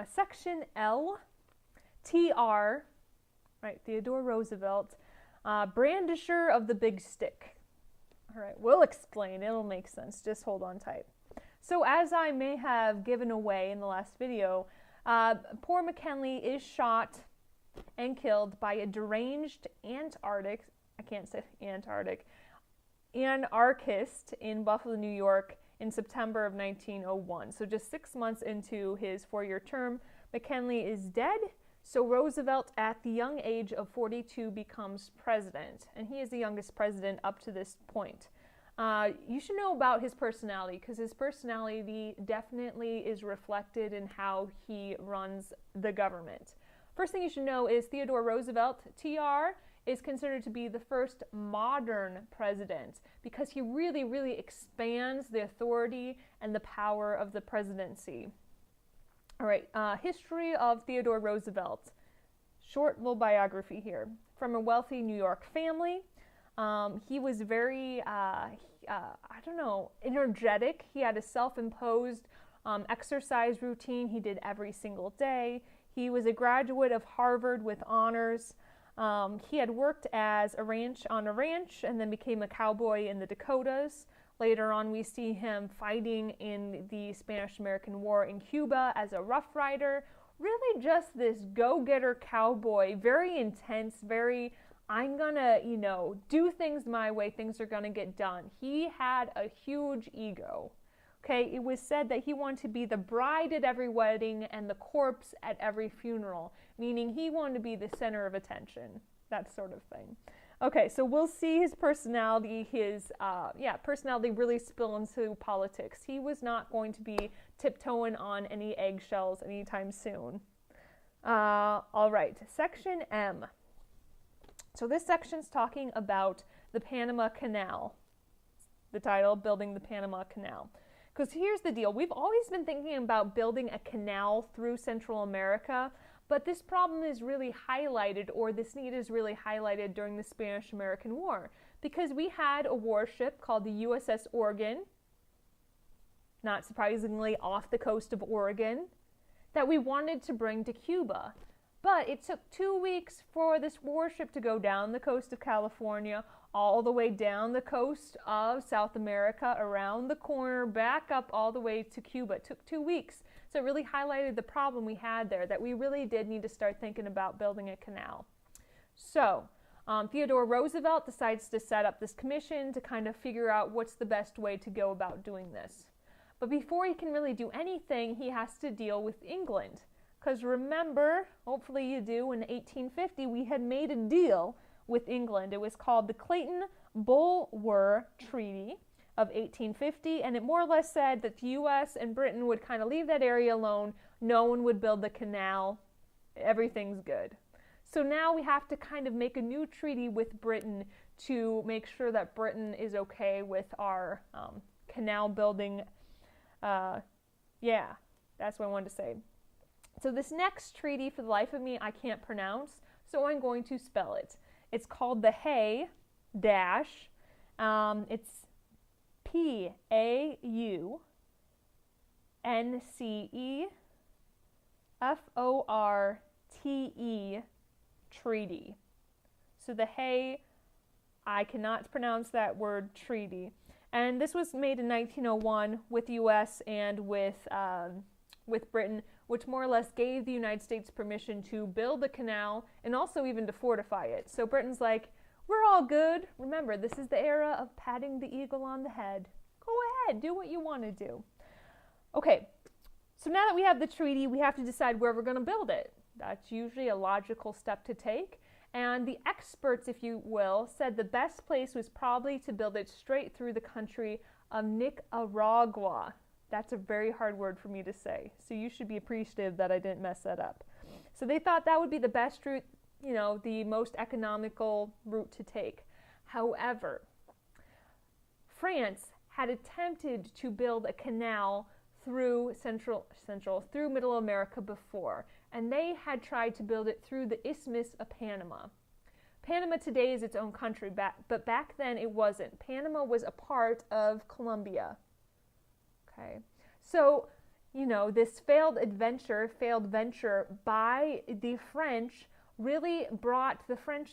Section L, TR, right, Theodore Roosevelt, brandisher of the big stick. All right, we'll explain. It'll make sense. Just hold on tight. So as I may have given away in the last video, poor McKinley is shot and killed by a deranged anarchist in Buffalo, New York in September of 1901. So just 6 months into his 4-year term, McKinley is dead. So Roosevelt, at the young age of 42, becomes president, and he is the youngest president up to this point. You should know about his personality, because his personality definitely is reflected in how he runs the government. First thing you should know is Theodore Roosevelt, TR, is considered to be the first modern president because he really, really expands the authority and the power of the presidency. All right, history of Theodore Roosevelt. Short little biography here. From a wealthy New York family. He was very, energetic. He had a self-imposed exercise routine he did every single day. He was a graduate of Harvard with honors. He had worked on a ranch and then became a cowboy in the Dakotas. Later on, we see him fighting in the Spanish-American War in Cuba as a Rough Rider. Really just this go-getter cowboy, very intense, very, I'm gonna, do things my way, things are gonna get done. He had a huge ego. Okay, it was said that he wanted to be the bride at every wedding and the corpse at every funeral, meaning he wanted to be the center of attention, that sort of thing. Okay, so we'll see his personality, personality really spill into politics. He was not going to be tiptoeing on any eggshells anytime soon. All right, Section M. So this section's talking about the Panama Canal. The title, Building the Panama Canal. Because here's the deal. We've always been thinking about building a canal through Central America, but this problem is really highlighted, or this need is really highlighted during the Spanish-American War, because we had a warship called the USS Oregon, not surprisingly off the coast of Oregon, that we wanted to bring to Cuba. But it took 2 weeks for this warship to go down the coast of California, all the way down the coast of South America, around the corner, back up all the way to Cuba. It took 2 weeks. So it really highlighted the problem we had there, that we really did need to start thinking about building a canal. So Theodore Roosevelt decides to set up this commission to kind of figure out what's the best way to go about doing this. But before he can really do anything, he has to deal with England. Because remember, hopefully you do, in 1850 we had made a deal with England. It was called the Clayton-Bulwer Treaty of 1850, and it more or less said that the U.S. and Britain would kind of leave that area alone. No one would build the canal. Everything's good. So now we have to kind of make a new treaty with Britain to make sure that Britain is okay with our canal building. That's what I wanted to say. So this next treaty, for the life of me, I can't pronounce, so I'm going to spell it. It's called the Hay dash. It's PAUNCEFORTE treaty. So the Hay, I cannot pronounce that word, treaty. And this was made in 1901 with the U.S. and with Britain, which more or less gave the United States permission to build the canal and also even to fortify it. So Britain's like, we're all good. Remember, this is the era of patting the eagle on the head. Go ahead, do what you want to do. Okay, so now that we have the treaty, we have to decide where we're going to build it. That's usually a logical step to take. And the experts, if you will, said the best place was probably to build it straight through the country of Nicaragua. That's a very hard word for me to say, so you should be appreciative that I didn't mess that up. So they thought that would be the best route, the most economical route to take. However, France had attempted to build a canal through through Middle America before, and they had tried to build it through the Isthmus of Panama. Panama today is its own country, but back then it wasn't. Panama was a part of Colombia. Okay. So this failed venture by the French really brought the French,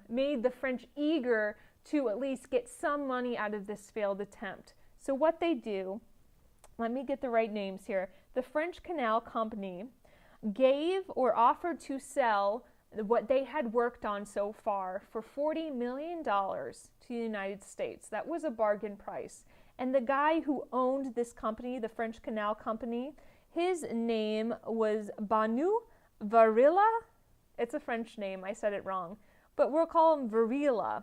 made the French eager to at least get some money out of this failed attempt. So what they do, let me get the right names here. The French Canal Company gave or offered to sell what they had worked on so far for $40 million to the United States. That was a bargain price. And the guy who owned this company, the French Canal Company, his name was Banu Varilla. It's a French name, I said it wrong, but we'll call him Varilla,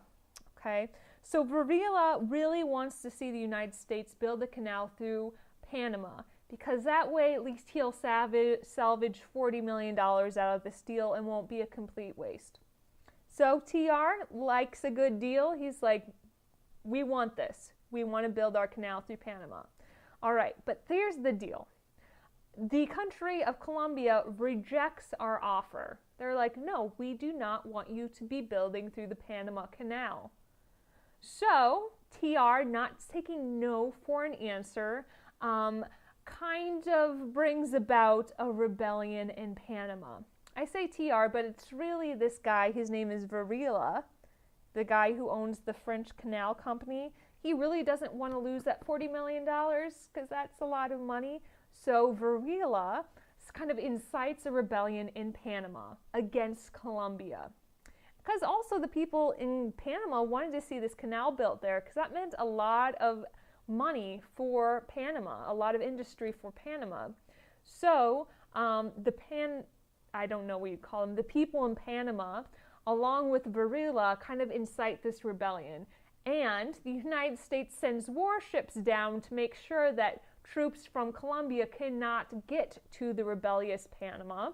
okay? So Varilla really wants to see the United States build a canal through Panama, because that way at least he'll salvage $40 million out of this deal and won't be a complete waste. So TR likes a good deal. He's like, we want this. We want to build our canal through Panama. All right, but here's the deal. The country of Colombia rejects our offer. They're like, no, we do not want you to be building through the Panama Canal. So TR, not taking no for an answer, kind of brings about a rebellion in Panama. I say TR, but it's really this guy. His name is Varilla, the guy who owns the French Canal Company. He really doesn't want to lose that $40 million because that's a lot of money. So Varilla kind of incites a rebellion in Panama against Colombia. Because also the people in Panama wanted to see this canal built there, because that meant a lot of money for Panama, a lot of industry for Panama. So I don't know what you call them, the people in Panama, along with Varilla, kind of incite this rebellion. And the United States sends warships down to make sure that troops from Colombia cannot get to the rebellious Panama.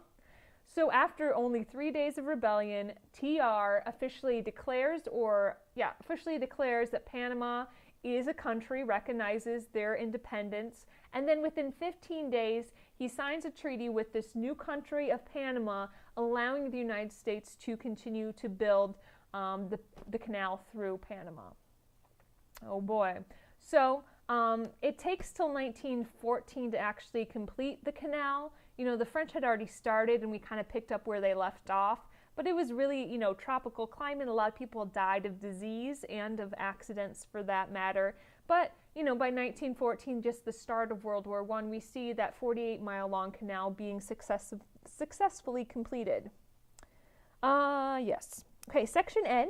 So after only 3 days of rebellion, TR officially declares that Panama is a country, recognizes their independence, and then within 15 days, he signs a treaty with this new country of Panama, allowing the United States to continue to build the canal through Panama. Oh boy. So it takes till 1914 to actually complete the canal. The French had already started and we kind of picked up where they left off, but it was really, tropical climate. A lot of people died of disease and of accidents for that matter. But, by 1914, just the start of World War I, we see that 48-mile-long canal being successfully completed. Yes. Okay, Section N.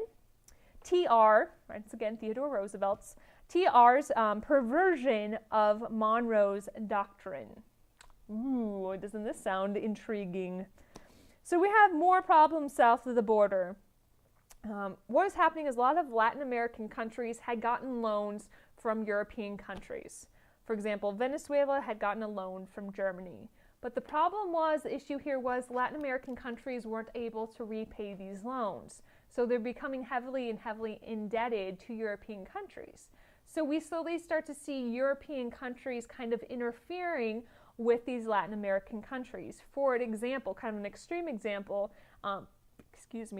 TR, once again, Theodore Roosevelt's, TR's perversion of Monroe's doctrine. Ooh, doesn't this sound intriguing? So we have more problems south of the border. What was happening is a lot of Latin American countries had gotten loans from European countries. For example, Venezuela had gotten a loan from Germany. But the issue here was Latin American countries weren't able to repay these loans. So they're becoming heavily indebted to European countries. So we slowly start to see European countries kind of interfering with these Latin American countries. For an example, kind of an extreme example,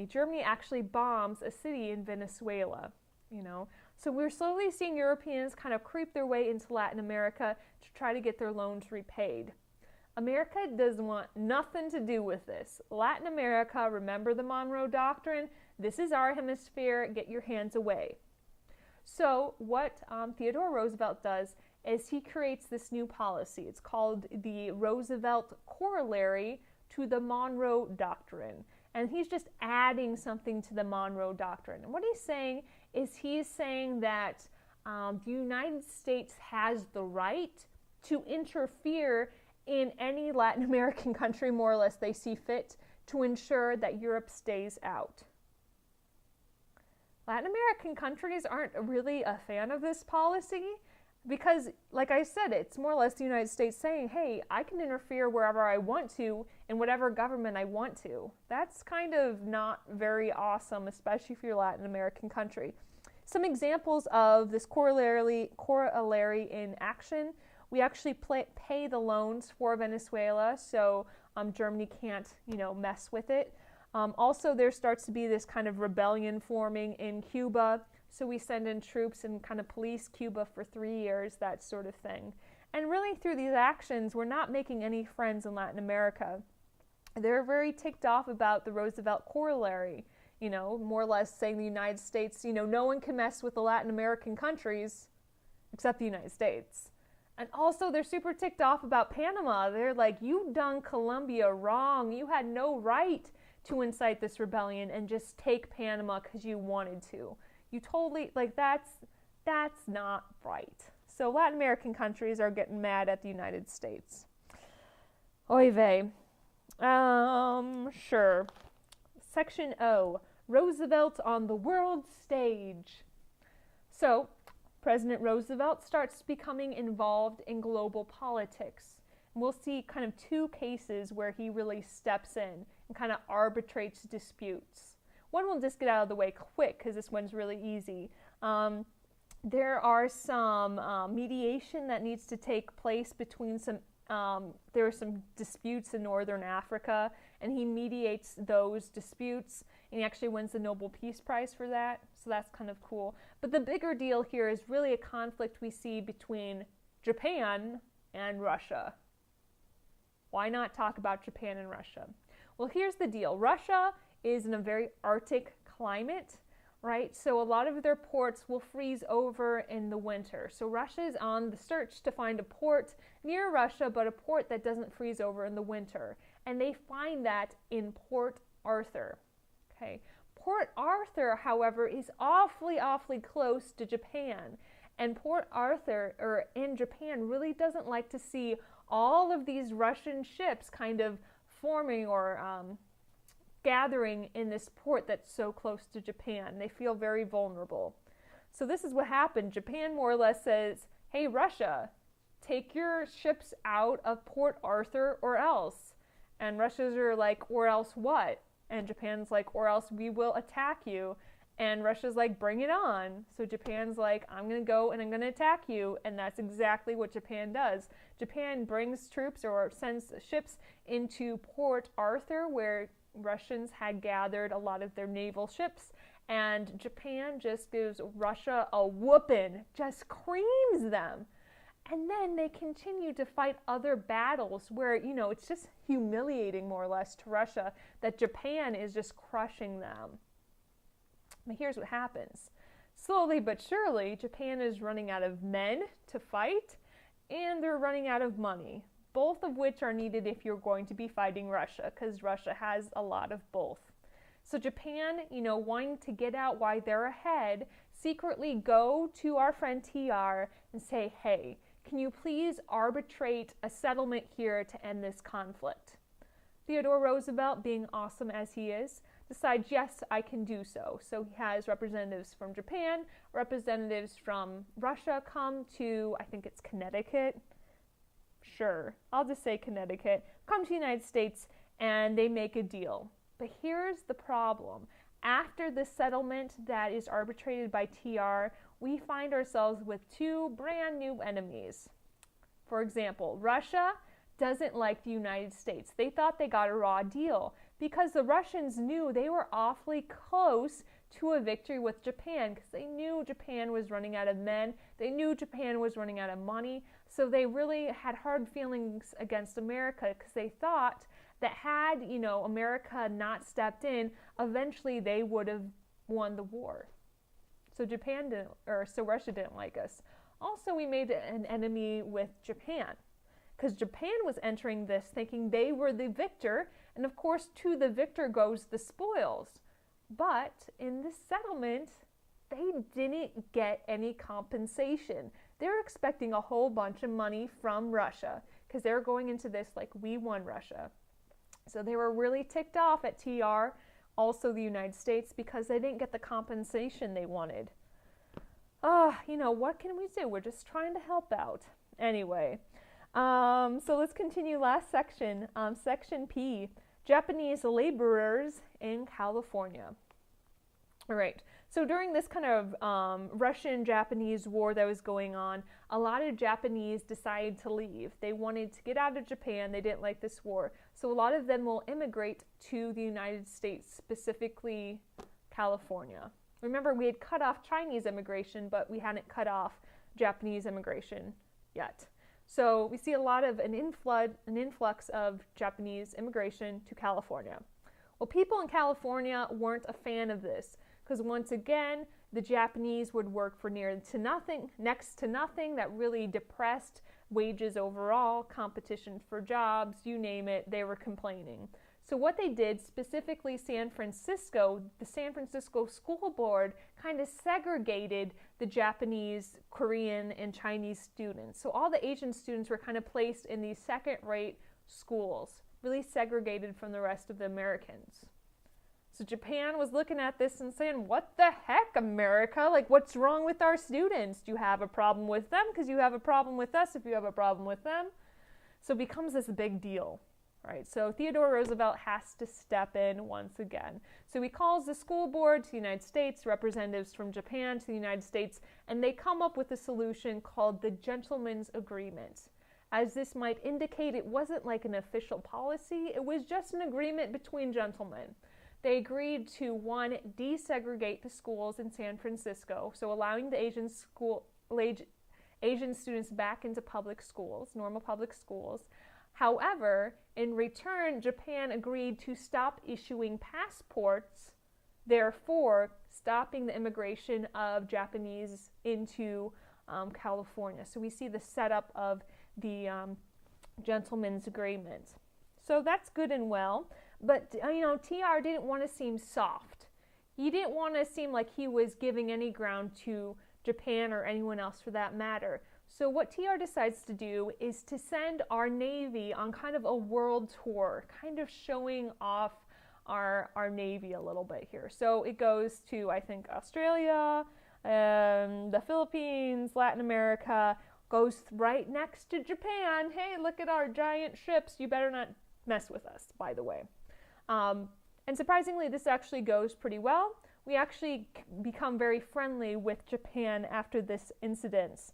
Germany actually bombs a city in Venezuela, So we're slowly seeing Europeans kind of creep their way into Latin America to try to get their loans repaid. America does want nothing to do with this. Latin America, remember the Monroe Doctrine? This is our hemisphere, get your hands away. So what Theodore Roosevelt does is he creates this new policy. It's called the Roosevelt Corollary to the Monroe Doctrine. And he's just adding something to the Monroe Doctrine. And what he's saying that the United States has the right to interfere in any Latin American country, more or less, they see fit, to ensure that Europe stays out. Latin American countries aren't really a fan of this policy because, like I said, it's more or less the United States saying, hey, I can interfere wherever I want to in whatever government I want to. That's kind of not very awesome, especially if you're a Latin American country. Some examples of this corollary in action: we actually pay the loans for Venezuela, so Germany can't, mess with it. Also, there starts to be this kind of rebellion forming in Cuba. So we send in troops and kind of police Cuba for 3 years, that sort of thing. And really through these actions, we're not making any friends in Latin America. They're very ticked off about the Roosevelt corollary, more or less saying the United States, no one can mess with the Latin American countries except the United States. And also they're super ticked off about Panama. They're like, you done Colombia wrong. You had no right to incite this rebellion and just take Panama because you wanted to. You totally, that's not right. So Latin American countries are getting mad at the United States. Oy vey. Sure. Section O, Roosevelt on the world stage. So, President Roosevelt starts becoming involved in global politics. And we'll see kind of 2 cases where he really steps in and kind of arbitrates disputes. One we'll just get out of the way quick because this one's really easy. There are some mediation that needs to take place between there are some disputes in Northern Africa, and he mediates those disputes, and he actually wins the Nobel Peace Prize for that, so that's kind of cool. But the bigger deal here is really a conflict we see between Japan and Russia. Why not talk about Japan and Russia? Well, here's the deal. Russia is in a very Arctic climate, right? So a lot of their ports will freeze over in the winter. So Russia is on the search to find a port near Russia, but a port that doesn't freeze over in the winter. And they find that in Port Arthur. Okay. Port Arthur, however, is awfully close to Japan. And Port Arthur, or in Japan, really doesn't like to see all of these Russian ships kind of forming or gathering in this port that's so close to Japan. They feel very vulnerable. So this is what happened. Japan more or less says, hey, Russia, take your ships out of Port Arthur or else. And Russia's are like, or else what? And Japan's like, or else we will attack you. And Russia's like, bring it on. So Japan's like, I'm going to go and I'm going to attack you. And that's exactly what Japan does. Japan brings troops or sends ships into Port Arthur, where Russians had gathered a lot of their naval ships. And Japan just gives Russia a whooping, just creams them. And then they continue to fight other battles where, it's just humiliating more or less to Russia that Japan is just crushing them. But here's what happens. Slowly but surely, Japan is running out of men to fight, and they're running out of money, both of which are needed if you're going to be fighting Russia, because Russia has a lot of both. So Japan, wanting to get out while they're ahead, secretly go to our friend TR and say, hey, can you please arbitrate a settlement here to end this conflict? Theodore Roosevelt, being awesome as he is, decides, yes, I can do so. So he has representatives from Japan, representatives from Russia come to, I think it's Connecticut. Sure, I'll just say Connecticut. Come to the United States and they make a deal. But here's the problem. After the settlement that is arbitrated by TR, we find ourselves with 2 brand new enemies. For example, Russia doesn't like the United States. They thought they got a raw deal because the Russians knew they were awfully close to a victory with Japan, because they knew Japan was running out of men. They knew Japan was running out of money. So they really had hard feelings against America, because they thought that had, America not stepped in, eventually they would have won the war. So Russia didn't like us. Also, we made an enemy with Japan, because Japan was entering this thinking they were the victor, and of course to the victor goes the spoils. But in this settlement, they didn't get any compensation. They're expecting a whole bunch of money from Russia, because they're going into this like, we won Russia. So they were really ticked off at TR, also the United States, because they didn't get the compensation they wanted. What can we do? We're just trying to help out. Anyway, so let's continue last section. Section P, Japanese laborers in California. All right, so during this kind of Russian-Japanese war that was going on, a lot of Japanese decided to leave. They wanted to get out of Japan. They didn't like this war. So a lot of them will immigrate to the United States, specifically California. Remember, we had cut off Chinese immigration, but we hadn't cut off Japanese immigration yet. So we see a lot of an influx of Japanese immigration to California. Well, people in California weren't a fan of this because once again, the Japanese would work for next to nothing. That really depressed wages overall, competition for jobs, you name it, they were complaining. So what they did, specifically San Francisco, the San Francisco School Board kind of segregated the Japanese, Korean, and Chinese students. So all the Asian students were kind of placed in these second-rate schools, really segregated from the rest of the Americans. So Japan was looking at this and saying, what the heck, America? Like, what's wrong with our students? Do you have a problem with them? Because you have a problem with us if you have a problem with them. So it becomes this big deal. Right, so Theodore Roosevelt has to step in once again. So he calls the school board to the United States, representatives from Japan to the United States, and they come up with a solution called the Gentleman's Agreement. As this might indicate, it wasn't like an official policy, it was just an agreement between gentlemen. They agreed to, one, desegregate the schools in San Francisco, so allowing the Asian students back into public schools, normal public schools. However, in return, Japan agreed to stop issuing passports, therefore stopping the immigration of Japanese into California. So we see the setup of the Gentleman's Agreement. So that's good and well, but TR didn't want to seem soft. He didn't want to seem like he was giving any ground to Japan or anyone else for that matter. So what TR decides to do is to send our Navy on kind of a world tour, kind of showing off our Navy a little bit here. So it goes to, I think, Australia, the Philippines, Latin America, goes right next to Japan. Hey, look at our giant ships. You better not mess with us, by the way. And surprisingly, this actually goes pretty well. We actually become very friendly with Japan after this incident.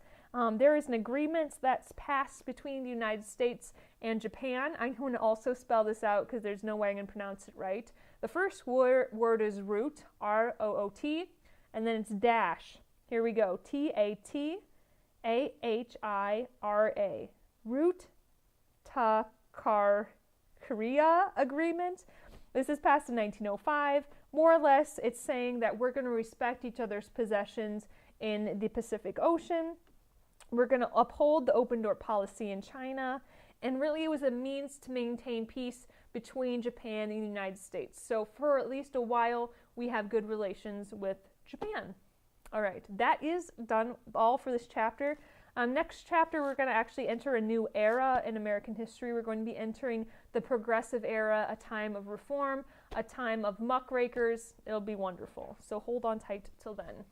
There is an agreement that's passed between the United States and Japan. I'm going to also spell this out because there's no way I'm going to pronounce it right. The first word is root, R-O-O-T, and then it's dash. Here we go, T-A-T-A-H-I-R-A. Root Ta Korea Agreement. This is passed in 1905. More or less, it's saying that we're going to respect each other's possessions in the Pacific Ocean. We're going to uphold the open door policy in China, and really it was a means to maintain peace between Japan and the United States. So for at least a while, we have good relations with Japan. All right, that is done all for this chapter. Next chapter, we're going to actually enter a new era in American history. We're going to be entering the progressive era, a time of reform, a time of muckrakers. It'll be wonderful. So hold on tight till then.